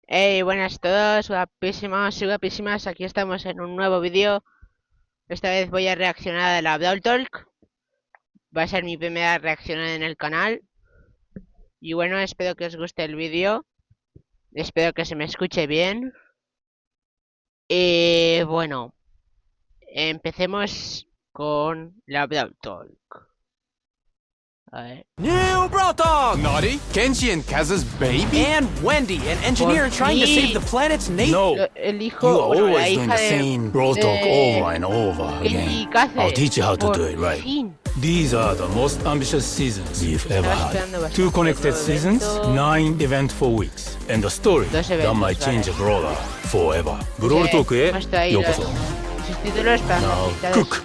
Hey, buenas a todos, guapísimos y guapísimas. Aquí estamos en un nuevo vídeo. Esta vez voy a reaccionar a la Brawl-Talk. Va a ser mi primera reacción en el canal. Y bueno, espero que os guste el vídeo. Espero que se me escuche bien. Y bueno, empecemos con la Brawl-Talk. A ver. New Brawl-Talk! Naughty, Kenji and Kaz's baby? And Wendy, an engineer trying to save the planet's nation. No, El hijo, you are bueno, la always doing hija the de same Brawl-Talk over and over Kenji again. Kaze. I'll teach you how to Por do it right. fin. These are the most ambitious seasons we've ever Estaba had. esperando bastante. 2 connected Nuevo seasons, evento. 9 eventful weeks. And the story Dos that eventos, might change a vale. brawler forever. Brawl-Talkへ Hemos traído ようこそ。sus títulos para Now facilitar cook.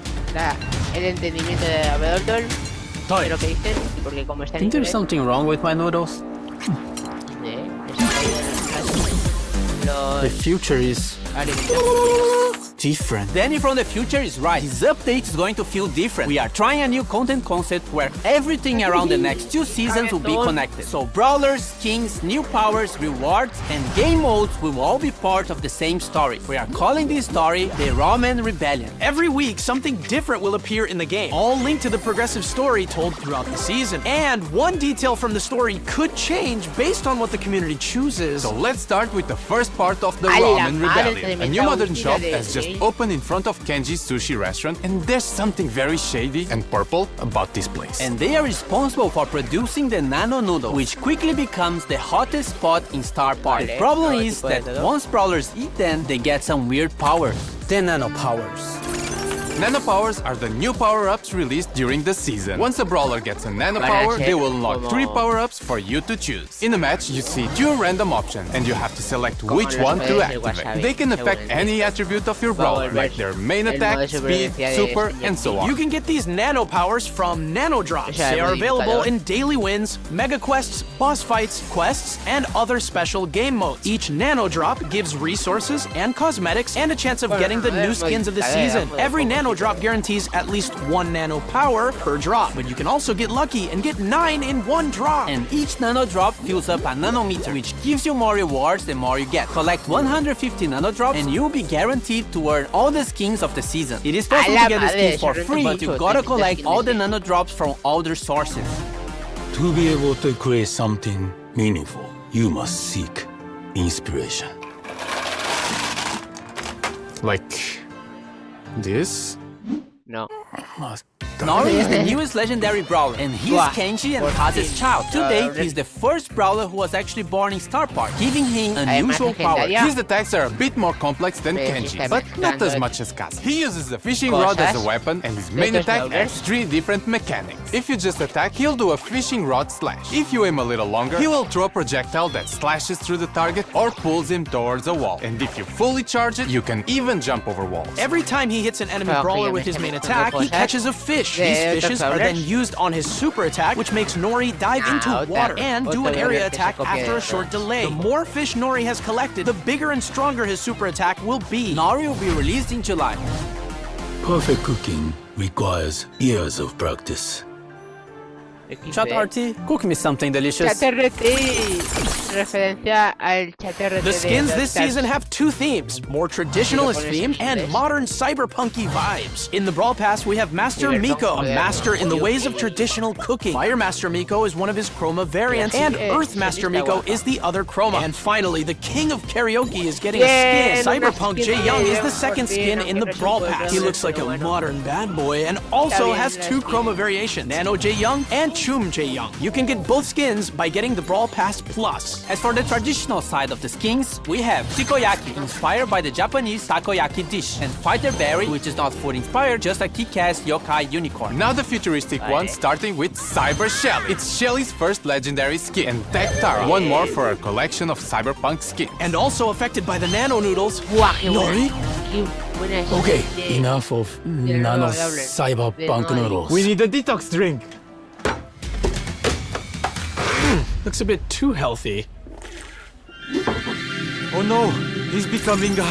el entendimiento de la Brawl-Talk, de lo que dicen, y porque como está en Think there's inglés, something wrong with my noodles? The future is different. Danny from the future is right. His update is going to feel different. We are trying a new content concept where everything around the next 2 seasons will be connected. So brawlers, skins, new powers, rewards, and game modes will all be part of the same story. We are calling this story the Ramen Rebellion. Every week, something different will appear in the game, all linked to the progressive story told throughout the season. And one detail from the story could change based on what the community chooses. So let's start with the first part of the A la Ramen madre Rebellion. A tremenda new modern última shop de has just Jay. opened in front of Kenji's sushi restaurant, and there's something very shady and purple about this place. And they are responsible for producing the Nano Noodle, which quickly becomes the hottest spot in Star Park. The problem is that once brawlers eat them, they get some weird powers. The nano powers. Nano powers are the new power-ups released during the season. Once a brawler gets a nano power, they will unlock 3 power-ups for you to choose. In a match, you see 2 random options, and you have to select which one to activate. They can affect any attribute of your brawler, like their main attack, speed, super, and so on. You can get these nano powers from Nano Drops. Ese es They are el available modificador. in daily wins, mega quests, boss fights, quests, and other special game modes. Each Nano Drop gives resources and cosmetics and a chance of getting the new skins of the season. Every Nano Drop guarantees at least 1 nano power per drop, but you can also get lucky and get 9 in 1 drop. And each nano drop fills up a nanometer, which gives you more rewards the more you get. Collect 150 nano drops and you'll be guaranteed to earn all the skins of the season. It is possible A la to get the madre, skins for se free, but you mucho, gotta te collect all the skins. nano drops from other sources. To be able to create something meaningful, you must seek inspiration. Like this? No. Nori is the newest legendary brawler, and he's Wow. Kenji and Kaze's child. To date, he's the first brawler who was actually born in Star Park, giving him unusual powers. legendaria. His attacks are a bit more complex than Kenji's, but not as much as Kaz. He uses the fishing rod as a weapon, and his main attack has 3 different mechanics. If you just attack, he'll do a fishing rod slash. If you aim a little longer, he will throw a projectile that slashes through the target or pulls him towards a wall. And if you fully charge it, you can even jump over walls. Every time he hits an enemy Well, brawler yeah, with his me- main me- attack, he me- catches a fish. de These otros fishes are then brawlers. used on his super attack, which makes Nori dive into otra- water and do otro an area brawler que se attack copia de after a eso. short delay. The more fish Nori has collected, the bigger and stronger his super attack will be. Nori will be released in July. Perfect cooking requires years of practice. Chat RT, cook me something delicious. ChatRT. Referencia al ChatRT. The skins this season have 2 themes, more traditionalist theme and modern cyberpunky vibes. In the Brawl Pass, we have Master Miko, a master in the ways of traditional cooking. Fire Master Miko is one of his chroma variants, and Earth Master Miko is the other chroma. And finally, the king of karaoke is getting a skin. Cyberpunk Jae Young is the second skin in the Brawl Pass. He looks like a modern bad boy and also has 2 chroma variations, Nano Jae Young and Chum Jae Young. You can get both skins by getting the Brawl Pass Plus. As for the traditional side of the skins, we have Takoyaki, inspired by the Japanese takoyaki dish, and Fighter Berry, which is not food inspired, just a kick-ass yokai unicorn. Now the futuristic one, starting with Cyber Shelly. It's Shelly's first legendary skin, and Tech Tara, one more for our collection of cyberpunk skins. And also affected by the Nano Noodles, Buah, qué buena. Nori. Qué buena es Okay, de- enough of nano cyberpunk noodles. need a detox drink. Looks a bit too healthy. Oh no, he's becoming a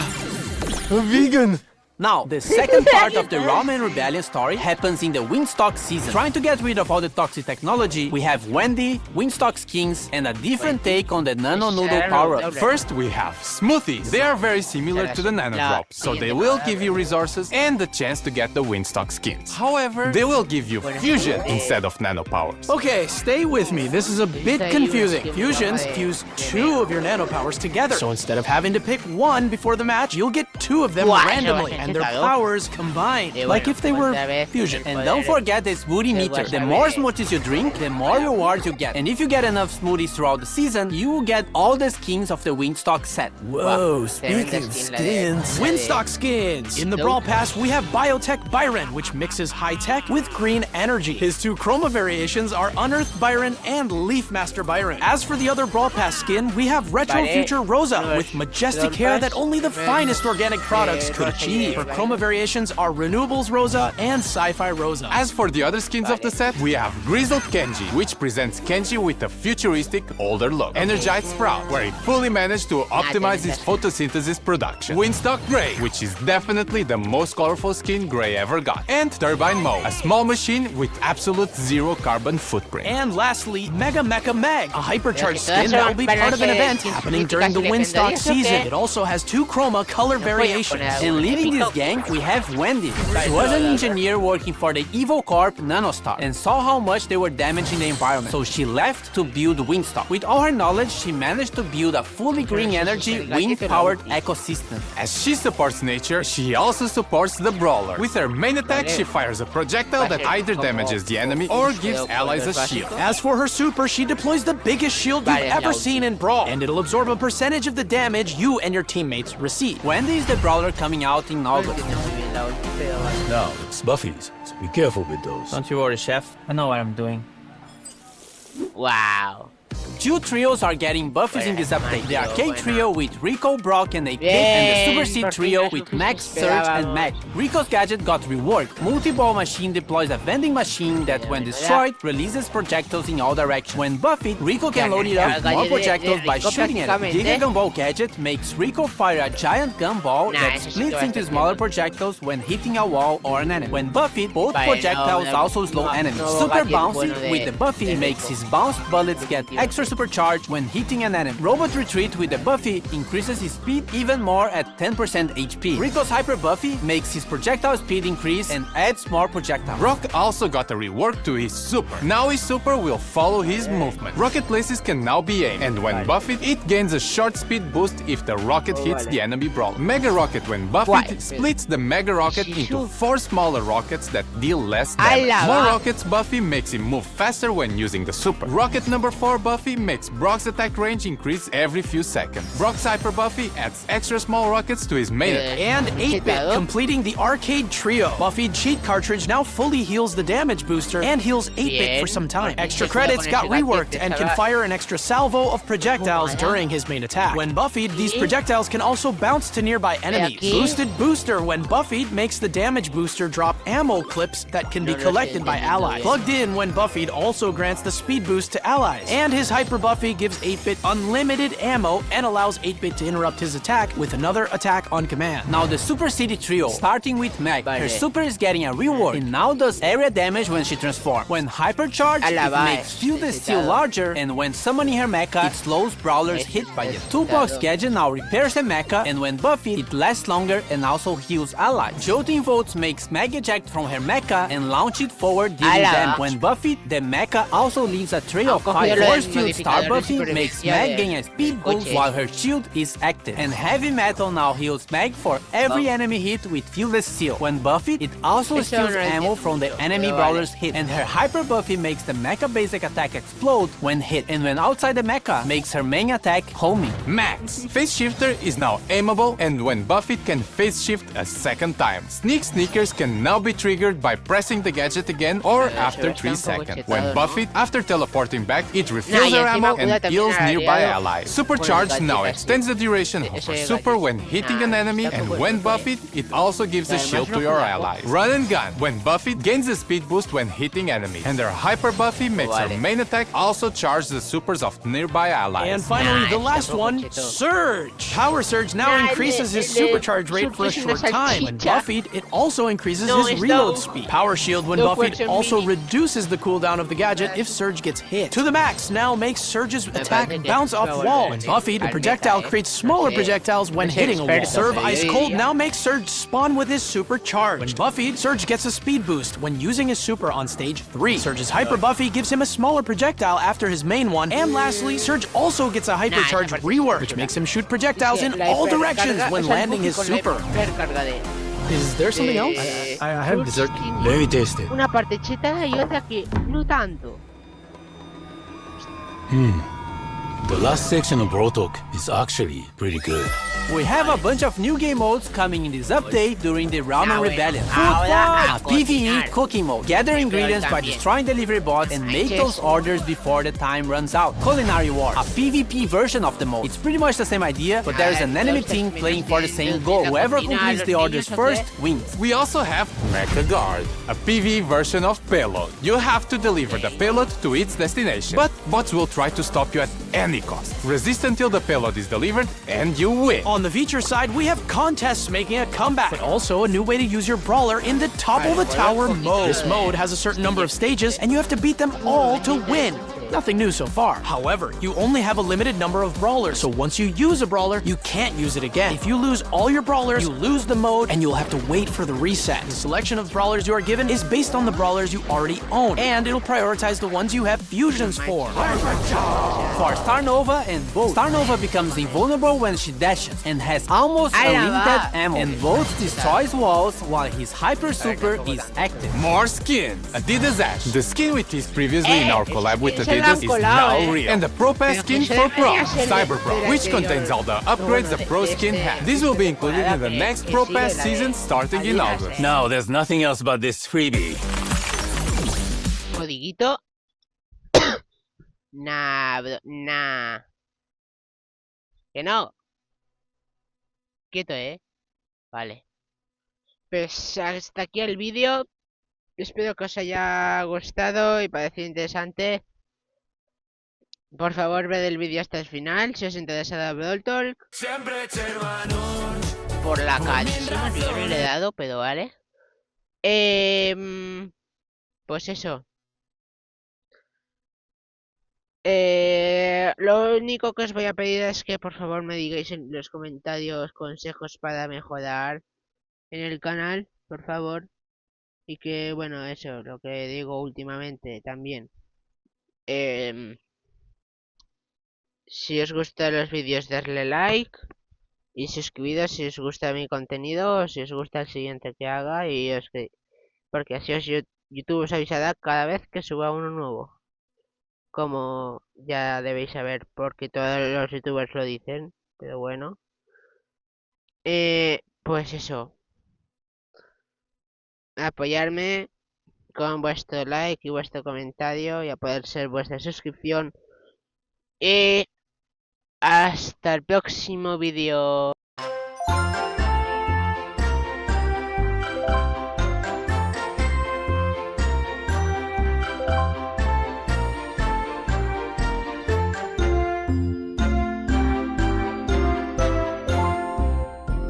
vegan. Now, the second part of the Ramen Rebellion story happens in the Wingstock season. Trying to get rid of all the toxic technology, we have Wendy, Wingstock skins, and a different take on the Nano Noodle power-up. First, we have smoothies. They are very similar to the Nano Drops, so they will give you resources and the chance to get the Wingstock skins. However, they will give you fusion instead of nano powers. Okay, stay with me. This is a bit confusing. Fusions fuse 2 of your nano powers together. So instead of having to pick one before the match, you'll get 2 of them randomly, and their powers combined, like if they were fusion. And don't forget the smoothie meter. The more smoothies you drink, the more rewards you get. And if you get enough smoothies throughout the season, you will get all the skins of the Wingstock set. Whoa, speaking of skins. Wingstock skins! In the Brawl Pass, we have Biotech Byron, which mixes high-tech with green energy. His 2 chroma variations are Unearthed Byron and Leaf Master Byron. As for the other Brawl Pass skin, we have Retro Future Rosa, with majestic hair that only the finest organic products could achieve. Her chroma variations are Renewables Rosa and Sci-Fi Rosa. As for the other skins of the set, we have Grizzled Kenji, which presents Kenji with a futuristic, older look. Energized Sprout, where he fully managed to optimize his photosynthesis production. Wingstock Gray, which is definitely the most colorful skin Gray ever got. And Turbine Mode, a small machine with absolute 0 carbon footprint. And lastly, Mega Mecha Meg, a hypercharged skin that will be part of an event happening during the Wingstock season. It also has 2 chroma color variations. And leading this gang, we have Wendy. She was an engineer working for the Evil Corp Nanostar and saw how much they were damaging the environment. So she left to build Wingstock. With all her knowledge, she managed to build a fully green energy, wind-powered ecosystem. As she supports nature, she also supports the Brawler. With her main attack, she fires a projectile that either damages the enemy or gives allies a shield. As for her super, she deploys the biggest shield you've ever seen in Brawl, and it'll absorb a percentage of the damage you and your teammates receive. Wendy is the Brawler coming out in August. Now, it's Buffy's, so be careful with those. Don't you worry, Chef. I know what I'm doing. Wow. 2 trios are getting buffies in this update. The Arcade Trio with Rico, Brock, and 8-Bit, and the Super Seed Trio with Max, Surge, and Mag. Rico's gadget got reworked. Multi-ball machine deploys a vending machine that, when destroyed, releases projectiles in all directions. When buffied, Rico can load it up with more projectiles by shooting at it. Giga Gumball gadget makes Rico fire a giant gumball that splits into smaller projectiles when hitting a wall or an enemy. When buffed, both projectiles also slow enemies. Super Bouncy with the Buffy makes his bounced bullets get extra supercharged when hitting an enemy. Robot Retreat with the Buffy increases his speed even more at 10% HP. Rico's Hyper Buffy makes his projectile speed increase and adds more projectiles. Brock also got a rework to his super. Now his super will follow his movement. Rocket places can now be aimed, and when buffed, it gains a short speed boost if the rocket hits the enemy brawler. Mega Rocket, when buffed, splits the Mega Rocket into 4 smaller rockets that deal less damage. More rockets Buffy makes him move faster when using the super. Rocket number 4 Buffy makes Brock's attack range increase every few seconds. Brock's Hyper Buffy adds extra small rockets to his main attack. And 8-Bit, completing the Arcade Trio. Buffy Cheat Cartridge now fully heals the damage booster and heals 8-Bit for some time. Extra credits got reworked and can fire an extra salvo of projectiles during his main attack. When buffied, these projectiles can also bounce to nearby enemies. Boosted Booster, when buffied, makes the damage booster drop ammo clips that can be collected by allies. Plugged in, when buffied, also grants the speed boost to allies. And his Hyper Buffy gives 8-Bit unlimited ammo and allows 8-Bit to interrupt his attack with another attack on command. Now the Super City Trio, starting with Meg. Her super is getting a rework and now does area damage when she transforms. When hypercharged, it makes Field the Steel larger, and when summoning her mecha, it slows brawlers hit by it. Toolbox gadget now repairs the mecha, and when buffed, it lasts longer and also heals allies. Jolting Volts makes Meg eject from her mecha and launch it forward, giving them. When buffed, the mecha also leaves a trail of fire. Force Field Star Buffy makes Meg gain a speed boost while her shield is active. And Heavy Metal now heals Meg for every enemy hit with Fieldless Steel. When buffed, it also steals ammo from the enemy brawler's hit. And her Hyper Buffy makes the mecha basic attack explode when hit. And when outside the mecha, makes her main attack homing. Max. Phase Shifter is now aimable, and when buffed can phase shift a second time. Sneak Sneakers can now be triggered by pressing the gadget again or after 3 seconds. When buffed, after teleporting back, it refills her ammo cuida and también heals al nearby aliado allies. con el Supercharge now galleta, extends the duration of her super when hitting an enemy, and when buffed, it also gives a shield to your allies. Run and gun. When buffed, gains a speed boost when hitting enemies, and her hyper buffy makes her main attack also charge the supers of nearby allies. And finally, the last one, Surge. Power Surge now increases his supercharge rate for a short time. When buffed, it also increases his reload speed. Power Shield when buffed also reduces the cooldown of the gadget if Surge gets hit to the max. Now makes Surge's attack bounce off walls. When buffed, the projectile creates smaller projectiles when hitting a wall. Serve Ice Cold now makes Surge spawn with his supercharge. When buffed, Surge gets a speed boost when using his super on stage 3. Surge's hyper buffy gives him a smaller projectile after his main one. And lastly, Surge also gets a hypercharge rework, which makes him shoot projectiles in all directions when landing his super. Is there something else? I have dessert. Let me taste it. Una parte chetada y otra que no tanto. The last section of Brawl-Talk is actually pretty good. We have a bunch of new game modes coming in this update during the Ramen Rebellion. Ahora A PvE cooking mode. Gather ingredients by destroying delivery bots and make those orders before the time runs out. Culinary Wars. A PvP version of the mode. It's pretty much the same idea, but there is an enemy team playing for the same goal. Whoever completes the orders first wins. We also have Mecha Guard, a PvE version of Payload. You have to deliver the payload to its destination, but bots will try to stop you at any cost. Resist until the payload is delivered and you win. On the feature side, we have contests making a comeback, but also a new way to use your brawler in the top of the tower mode. This mode has a certain number of stages, and you have to beat them all to win. Nothing new so far. However, you only have a limited number of brawlers, so once you use a brawler, you can't use it again. If you lose all your brawlers, you lose the mode, and you'll have to wait for the reset. The selection of brawlers you are given is based on the brawlers you already own, and it'll prioritize the ones you have fusions for. For Star Nova and Bolt. Star Nova becomes invulnerable when she dashes and has almost unlimited ammo. And Bolt destroys walls while his hyper super is active. More skins. Adidas Ash. The skin we teased previously in our collab with Adidas is colado, now real. And the Pro Pass skin for Pro, Cyber Pro, which contains all the upgrades the Pro skin has. This will be included in the next Pro Pass season starting in August. No, there's nothing else but this freebie. Codiguito. Nah, bro, nah. Que no. Quieto, Vale. Pues hasta aquí el vídeo. Espero que os haya gustado y parecido interesante. Por favor, ved el vídeo hasta el final si os interesa Brawl-Talk. Por la carísima, yo no le he dado, pero vale. Pues eso. Lo único que os voy a pedir es que por favor me digáis en los comentarios consejos para mejorar en el canal, por favor. Y que, bueno, eso, lo que digo últimamente también. Si os gustan los vídeos, darle like. Y suscribiros si os gusta mi contenido o si os gusta el siguiente que haga. Porque así YouTube os avisará cada vez que suba uno nuevo. Como ya debéis saber, porque todos los youtubers lo dicen. Pero bueno. Pues eso. Apoyarme con vuestro like y vuestro comentario y a poder ser vuestra suscripción. Y hasta el próximo vídeo.